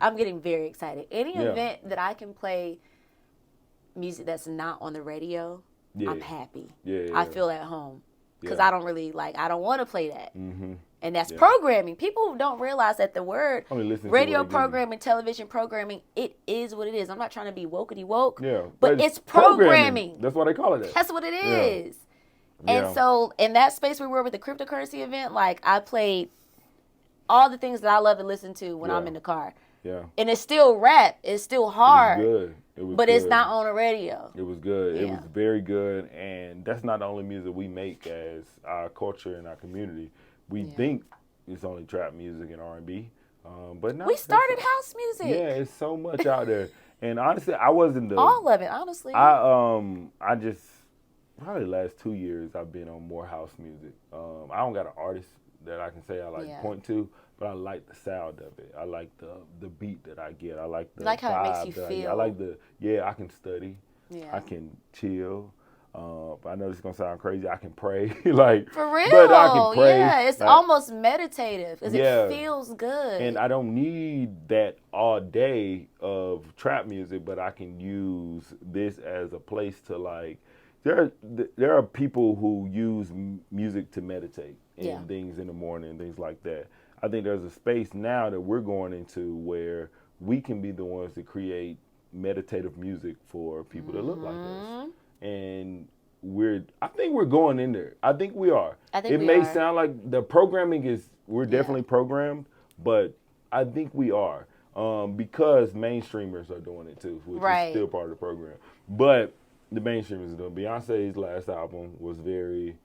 I'm getting very excited. Any Yeah. event that I can play music that's not on the radio, Yeah. I'm happy. Yeah. I feel at home because Yeah. I don't really I don't want to play that. Mm-hmm. And that's Yeah. programming. People don't realize that the word Only listen to radio what they give you. programming, television programming, it is what it is. I'm not trying to be wokety woke, Yeah. but it's programming. That's why they call it that. That's what it is. Yeah. And so in that space we were with the cryptocurrency event, like I played all the things that I love to listen to when I'm in the car. Yeah. And it's still rap. It's still hard. It was good. It was but good. it's not on the radio. It was good. It Yeah. was very good. And that's not the only music we make as our culture and our community. We think it's only trap music and R&B. But no. We started house music. Yeah, it's so much out there. And honestly, I wasn't the... all of it, honestly. I just... Probably the last 2 years, I've been on more house music. I don't got an artist that I can say I point to, but I like the sound of it. I like the beat that I get. I like the like how it vibe makes you that feel. I like I can study. Yeah. I can chill. I know this is gonna sound crazy. I can pray, like for real. But I can pray. Yeah, it's like, almost meditative because yeah. it feels good. And I don't need that all day of trap music, but I can use this as a place to like. There are people who use music to meditate and things in the morning and things like that. I think there's a space now that we're going into where we can be the ones to create meditative music for people that look like us. And I think we're going in there. I think we are. It may sound like the programming we're definitely programmed, but I think we are. Because mainstreamers are doing it too, which is still part of the program. But the mainstreamers are doing. Beyonce's last album was very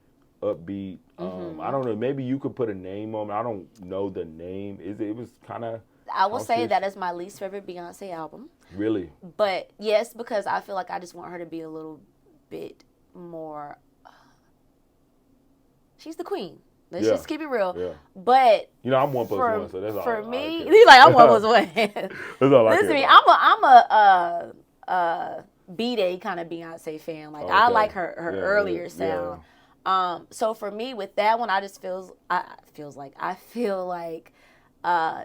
upbeat. I don't know. Maybe you could put a name on it. I don't know the name. It was kind of... I will say that is my least favorite Beyonce album. Really? But yes, because I feel like I just want her to be a little bit more... she's the queen. Let's just keep it real. Yeah. But I'm 1+1, so that's all. For me, he's like, I'm 1+1. That's all I care about. I'm a B-Day kind of Beyonce fan. Like I like her earlier sound. So for me with that one, I feel like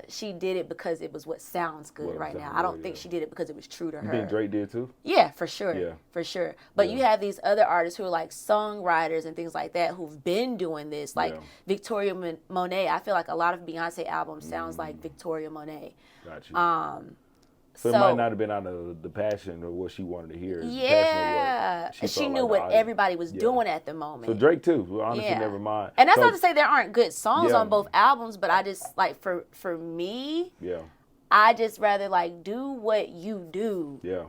she did it because it was what sounds good right now. I don't think she did it because it was true to her. You think Drake did too? Yeah, for sure. Yeah. For sure. But you have these other artists who are like songwriters and things like that who've been doing this. Like Victoria Monet. I feel like a lot of Beyonce albums sounds like Victoria Monet. Got you. So it might not have been out of the passion of what she wanted to hear. Yeah. She knew what everybody was doing at the moment. So Drake too. Honestly, never mind. And that's not to say there aren't good songs on both albums, but I just like for me, I just rather like do what you do. Yeah.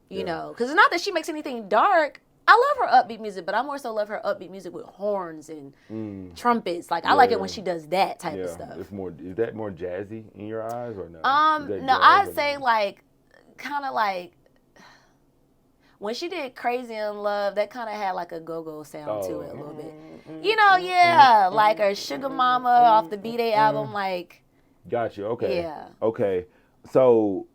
You know, because it's not that she makes anything dark. I love her upbeat music, but I more so love her upbeat music with horns and trumpets. Like I like it when she does that type of stuff. It's more. Is that more jazzy in your eyes or no? No, I'd say like kind of like when she did Crazy in Love, that kind of had like a go-go sound to it a little bit. You know, like her Sugar Mama off the B-Day album, like. Got you. Okay. Yeah. Okay. So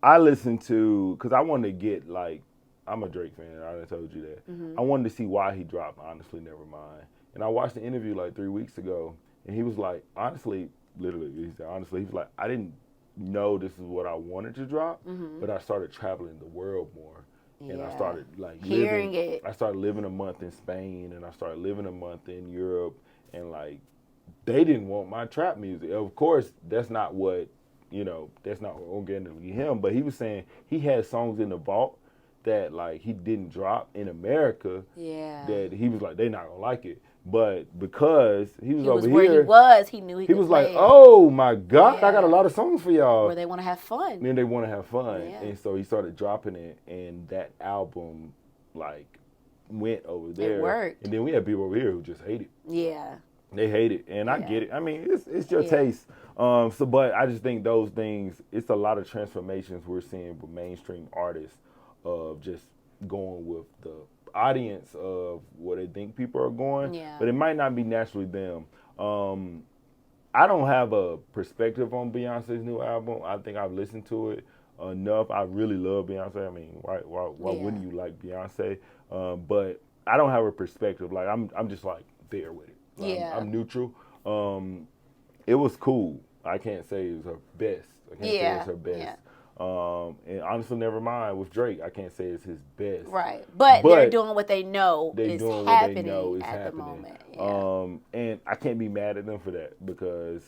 I listened to because I wanted to get like. I'm a Drake fan. I already told you that. I wanted to see why he dropped Honestly Nevermind. And I watched the interview like 3 weeks ago, and he was like, honestly, literally, he said, honestly, he was like, I didn't know this is what I wanted to drop, but I started traveling the world more. And I started like hearing it. I started living a month in Spain, and I started living a month in Europe, and like, they didn't want my trap music. Of course, that's not what, that's not organically him, but he was saying he had songs in the vault that like he didn't drop in America, that he was like, they not gonna like it. But because he was over where here, he knew he was play like, oh my God, I got a lot of songs for y'all. Where they want to have fun. And they want to have fun. And so he started dropping it, and that album like went over there. It worked. And then we had people over here who just hate it. Yeah. They hate it, and I get it. I mean, it's your taste. But I just think those things, it's a lot of transformations we're seeing with mainstream artists of just going with the audience of what they think people are going, but it might not be naturally them. I don't have a perspective on Beyonce's new album. I think I've listened to it enough. I really love Beyonce. I mean, why wouldn't you like Beyonce? But I don't have a perspective. Like I'm just like there with it. I'm neutral. It was cool. I can't say it was her best I can't say it's her best. Yeah. And honestly, never mind with Drake. I can't say it's his best. Right, but they're doing what they know is happening at the moment. And I can't be mad at them for that because,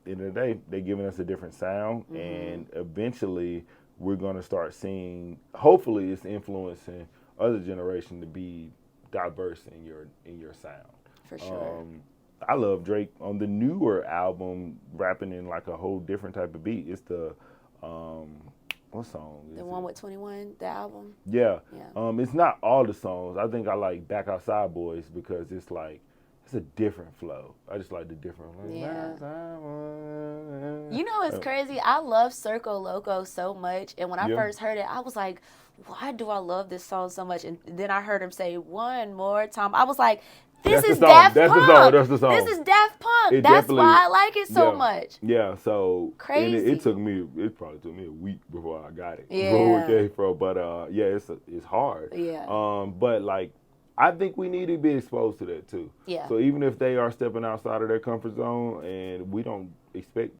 in the day, they're giving us a different sound, and eventually we're gonna start seeing. Hopefully, it's influencing other generation to be diverse in your sound. For sure. I love Drake on the newer album, rapping in like a whole different type of beat. It's the what song is the one with 21, the album? Yeah. It's not all the songs. I think I like Back Outside Boys because it's like, it's a different flow. I just like the different flow. Yeah. You know, it's crazy. I love Circo Loco so much. And when I first heard it, I was like, why do I love this song so much? And then I heard him say one more time. I was like, this is Daft Punk. That's the song. This is Daft Punk. That's why I like it so much. Yeah, so crazy. It probably took me a week before I got it. Yeah. Before it came from, but it's hard. Yeah. But like, I think we need to be exposed to that too. Yeah. So even if they are stepping outside of their comfort zone, and we don't expect